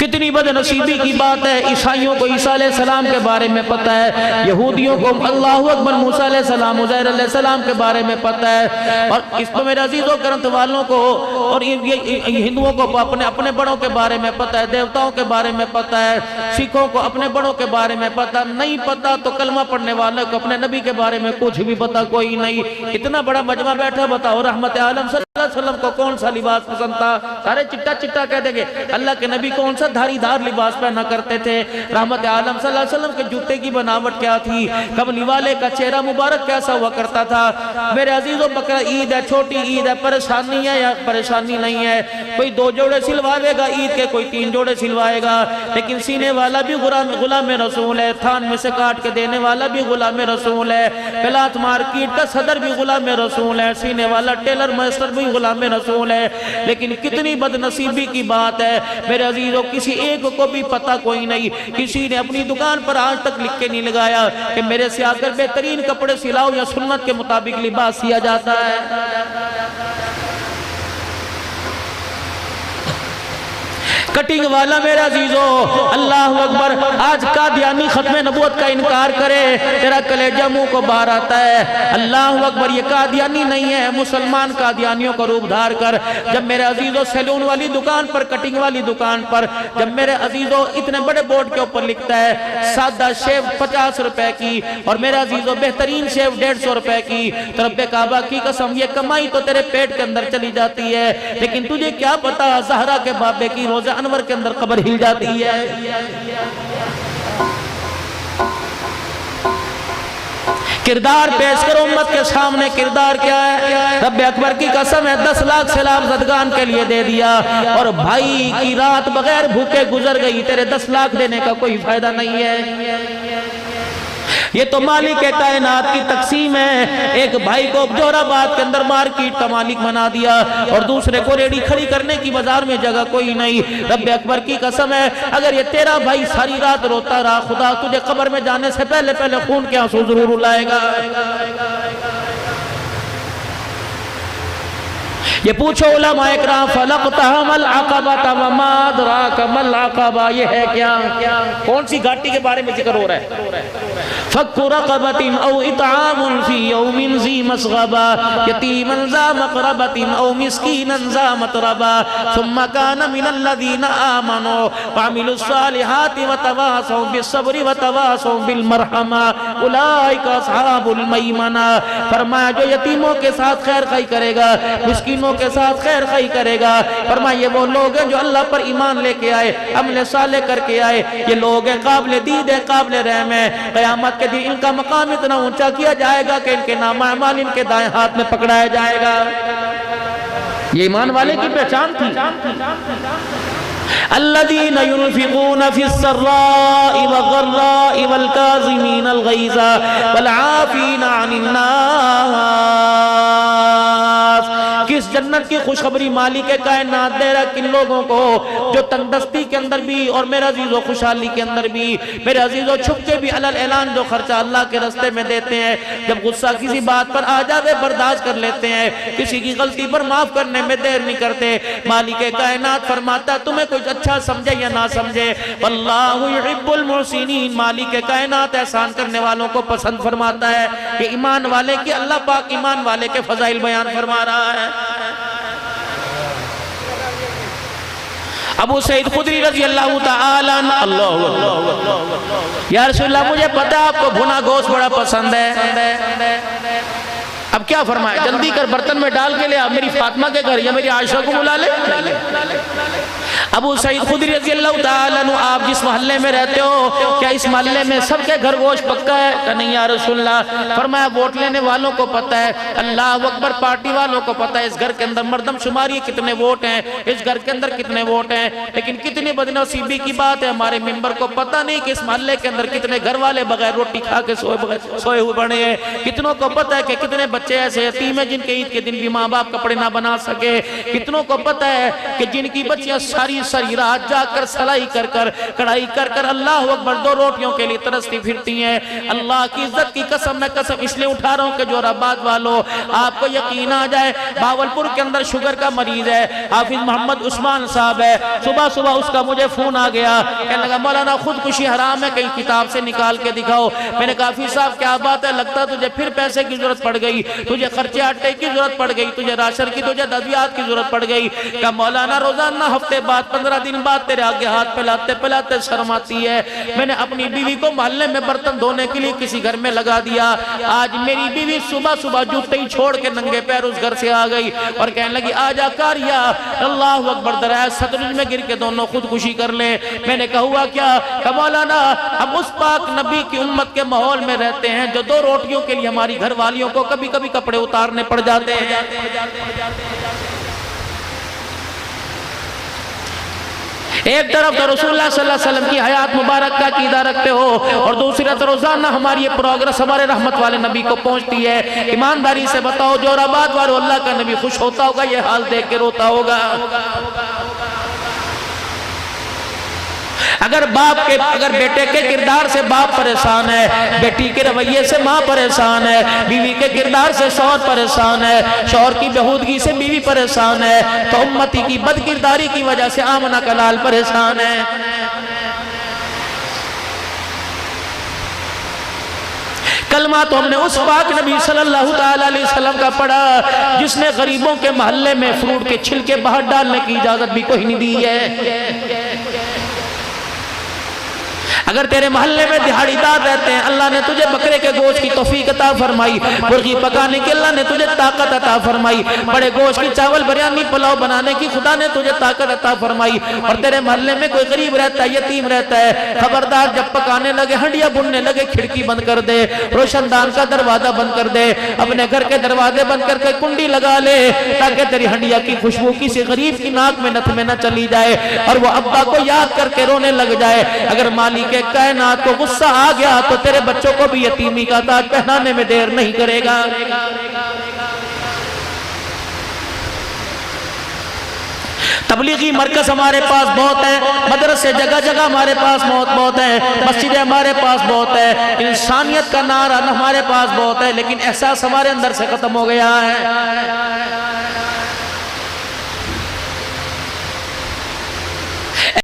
कितनी बदनसीबी की बात है। ईसाइयों को ईसा अलैहिस्सलाम के बारे में पता है, यहूदियों को अल्लाहु अकबर मूसा अलैहिस्सलाम उज़ैर अलैहिस्सलाम के बारे में पता है, और इसको मेरे अजीजों ग्रंथ वालों को और हिंदुओं को अपने अपने बड़ों के बारे में पता है, देवताओं के बारे में पता है, सिखों को अपने बड़ों के बारे में पता नहीं। पता तो कलमा पढ़ने वाले को अपने नबी के बारे में कुछ भी पता कोई नहीं। इतना बड़ा मजमा बैठा, बताओ रहमत आलम सल्लल्लाहु अलैहि वसल्लम को कौन सा लिबास पसंद था? सारे चिट्टा चिट्टा कह देंगे। अल्लाह के नबी कौन सा धारीदार लिबास पहना करते थे? रहमत आलम सल्लल्लाहु अलैहि वसल्लम के जूते की बनावट क्या थी? कमली वाले का चेहरा मुबारक कैसा हुआ करता था? मेरे अजीजों, बकरा ईद है, छोटी ईद है, परेशानी है या परेशानी नहीं है? कोई 2 जोड़े सिलवाएगा ईद के, कोई 3 जोड़े सिलवाएगा, लेकिन सीने वाला भी गुलाम रसूल है, थान में से काट के देने वाला भी गुलाम रसूल है, कलात मार्केट का सदर भी गुलाम रसूल है, सीने वाला टेलर मास्टर भी गुलाम रसूल है। लेकिन कितनी बदनसीबी की बात है मेरे अजीजों, किसी एक को भी पता कोई नहीं, किसी ने अपनी दुकान पर आज तक लिख के नहीं लगाया कि मेरे से आकर बेहतरीन कपड़े सिलाओ या सुन्नत के मुताबिक लिबास सिया जाता है। कटिंग वाला मेरा अजीजों, अल्लाह अकबर, आज कादियानी खत्म नबूवत का इनकार करे, तेरा कलेजा मुंह को बाहर आता है। अल्लाह अकबर, ये कादियानी नहीं है, मुसलमान कादियानियों को रूप धार कर। जब मेरे अजीजों सैलून वाली दुकान पर, कटिंग वाली दुकान पर, जब मेरे अजीजों इतने बड़े बोर्ड के ऊपर लिखता है सादा शेव 50 रुपए की और मेरे अजीजों बेहतरीन शेव 150 रुपए की, तो रब्बे काबा की कसम ये कमाई तो तेरे पेट के अंदर चली जाती है, लेकिन तुझे क्या पता ज़हरा के बाबे की रोजा अनवर के अंदर कब्र हिल जाती है। किरदार पेश करो उम्मत के सामने, किरदार क्या है? रब्बे अकबर की कसम है 10 लाख सलाम ज़दगान के लिए दे दिया और भाई की रात बगैर भूखे गुजर गई, तेरे 10 लाख देने का कोई फायदा नहीं है। ये तो मालिक के कायनात की तकसीम है। एक भाई को जोराबाद के अंदर मार्केट का मालिक बना दिया और दूसरे को रेडी खड़ी करने की बाजार में जगह कोई नहीं। रब्बे अकबर की कसम है, अगर ये तेरा भाई सारी रात रोता रहा, खुदा तुझे कब्र में जाने से पहले पहले खून के आंसू जरूर रुलाएगा। ये पूछो उलमाए किराम, फलक़तहमल अक़बा वमा अदराका मल अक़बा, ये है क्या? कौन सी घाटी के बारे में जिक्र हो रहा है? फक्कु रक़बतिन औ इत्आमुन फ़ी यौमिन ज़ी मस्ग़बा यतीमन ज़ा मक़रबतिन औ मिस्कीनन ज़ा मतरबा सुम्मा कान मिनल्लज़ीना आमनू वअमिलुस्सालिहाति वतवासौ बिस्सब्रि वतवासौ बिलमरहमा उलाइका अस्हाबुल मयमना। फरमाया जो यतीमों के साथ खैर खाई करेगा, मिस्कीनों के साथ खैर खाई करेगा, फरमाया ये वो लोग हैं जो अल्लाह पर ईमान लेके आए, अमल साले करके आए, ये लोग हैं काबिल दीद है, काबिल रहम है। क़यामत के दिन इनका मकाम इतना ऊंचा किया जाएगा कि इनके नाम अमाल इनके दाएं हाथ में पकड़ाया जाएगा। ये ईमान वाले की पहचान थी। अल्लज़ीना युनफ़िक़ूना फ़िस्सर्राइ वज़र्राइ वल्काज़िमीनल ग़ैज़ वलआफ़ीना अनिन्नास। किस जन्नत की खुशखबरी मालिक कायनात दे रहा किन लोगों को जो तंदस्ती के अंदर भी और मेरे अजीजों खुशहाली के अंदर भी, मेरे अजीजों छुप के भी अलल ऐलान जो खर्चा अल्लाह के रास्ते में देते हैं। जब गुस्सा किसी बात पर आ जावे बर्दाश्त कर लेते हैं, किसी की गलती पर माफ करने में देर नहीं करते। मालिक कायनात फरमाता तुम्हें कुछ अच्छा समझे या ना समझे, वल्लाहु युहिब्बुल मुहसिनीन, मालिक कायनात एहसान करने वालों को पसंद फरमाता है। कि ईमान वाले की अल्लाह पाक ईमान वाले के फजाइल बयान फरमा रहा है। अबू सईद खुदरी रज़ी अल्लाह तआला अन्हु, या रसूलल्लाह मुझे पता है आपको भुना गोश्त बड़ा पसंद है, अब क्या फरमाया? जल्दी कर बर्तन में डाल के ले आ, मेरी फातिमा के घर या मेरी आयशा को बुला ले। अबू सईद खुदरी रज़ी अल्लाह तआला अन्हु, आप जिस मोहल्ले में रहते हो क्या इस मोहल्ले में सबके घर गोश्त पक्का है? कहा नहीं या रसूलल्लाह। फरमाया वोट लेने वालों को पता है, अल्लाह अकबर, पार्टी वालों को पता है इस घर के अंदर मर्दम शुमारी कितने वोट हैं, इस घर के अंदर कितने वोट हैं। लेकिन कितनी बदनसीबी की बात है, हमारे मेंबर को पता नहीं कि इस मोहल्ले के अंदर कितने घर वाले बगैर रोटी खा के सोए हुए बने हैं। कितनों को पता है कि कितने बच्चे ऐसे यतीम हैं जिनके ईद के दिन भी माँ बाप कपड़े ना बना सके। कितनों को पता है कि जिनकी बच्चियां सारी सारी सारी रात जाकर सलाई कर कर कढ़ाई कर कर अल्लाह अकबर 2 रोटियों के लिए तरसती फिरती हैं। अल्लाह की इज्जत की कसम, मैं कसम इसलिए उठा रहा हूँ कि जोराबाद वालों आपको यकीन आ जाए, बावलपुर के अंदर शुगर का मरीज है, हाफिज मोहम्मद उस्मान साहब है। सुबह सुबह उसका मुझे फोन आ गया, कहने लगा मौलाना खुदकुशी हराम है, कहीं किताब से निकाल के दिखाओ। मैंने कहा हाफिज साहब क्या बात है, लगता तुझे फिर पैसे की जरूरत पड़ गई, तुझे खर्चे आटे की जरूरत पड़ गई, तुझे राशन की, तुझे दवियात की जरूरत पड़ गई। क्या मौलाना रोजाना हफ्ते बाद 15 दिन बाद तेरे आगे हाथ फैलाते फैलाते शर्म आती है। मैंने अपनी बीवी को मोहल्ले में बर्तन धोने के लिए किसी घर में लगा दिया। आज मेरी बीवी सुबह सुबह जूते ही छोड़ के नंगे पैर उस घर से आ गई और कहने लगी आजा कारिया, अल्लाह अकबर, दरिया सतलुज में गिर के दोनों खुदकुशी कर ले। मैंने कहा हुआ क्या? मौलाना हम उस पाक नबी की उम्मत के माहौल में रहते हैं जो 2 रोटियों के लिए हमारी घर वालियों को कभी कभी कपड़े उतारने पड़ जाते हैं। एक तरफ तो रसूलुल्लाह सल्लल्लाहु अलैहि वसल्लम की हयात मुबारक का कीदा रखते हो और दूसरी तरफ रोजाना हमारी ये प्रोग्रेस हमारे रहमत वाले नबी को पहुंचती है। ईमानदारी से बताओ, जोराबाद वालों अल्लाह का नबी खुश होता होगा, ये हाल देख के रोता होगा? अगर बेटे के किरदार से बाप परेशान है, बेटी के रवैये से माँ परेशान है, बीवी के किरदार से शौहर परेशान है, शौहर की बेहूदगी से बीवी परेशान है, तो उम्मती की बदकिरदारी की वजह से आमना का लाल परेशान है। कलमा तो हमने उस पाक नबी सल्लल्लाहु अलैहि वसल्लम का पढ़ा जिसने गरीबों के मोहल्ले में फ्रूट के छिलके बाहर डालने की इजाजत भी कोई नहीं दी है। अगर तेरे मोहल्ले में दिहाड़ीदार रहते हैं, अल्लाह ने तुझे बकरे के गोश्त की तौफीक अता फरमाई, मुर्गी पकाने की अल्लाह ने तुझे ताकत अता फरमाई, बड़े गोश्त की चावल बिरयानी पुलाव बनाने की खुदा ने तुझे ताकत अता फरमाई, और तेरे मोहल्ले में कोई गरीब रहता है, यतीम रहता है, खबरदार जब पकाने लगे, हंडिया बुनने लगे, खिड़की बंद कर दे, रोशनदान का दरवाजा बंद कर दे, अपने घर के दरवाजे बंद करके कुंडी लगा ले, ताकि तेरी हंडिया की खुशबू किसी गरीब की नाक में नथ में न चली जाए और वो अब्बा को याद करके रोने लग जाए। अगर मालिक के कायनात को गुस्सा आ गया तो तेरे बच्चों को भी यतीमी का ताज पहनाने में देर नहीं करेगा। तबलीगी मरकज हमारे पास बहुत है, मदरसे जगह जगह हमारे पास बहुत है, मस्जिदें हमारे पास बहुत है, इंसानियत का नारा हमारे पास बहुत है, लेकिन एहसास हमारे अंदर से खत्म हो गया है।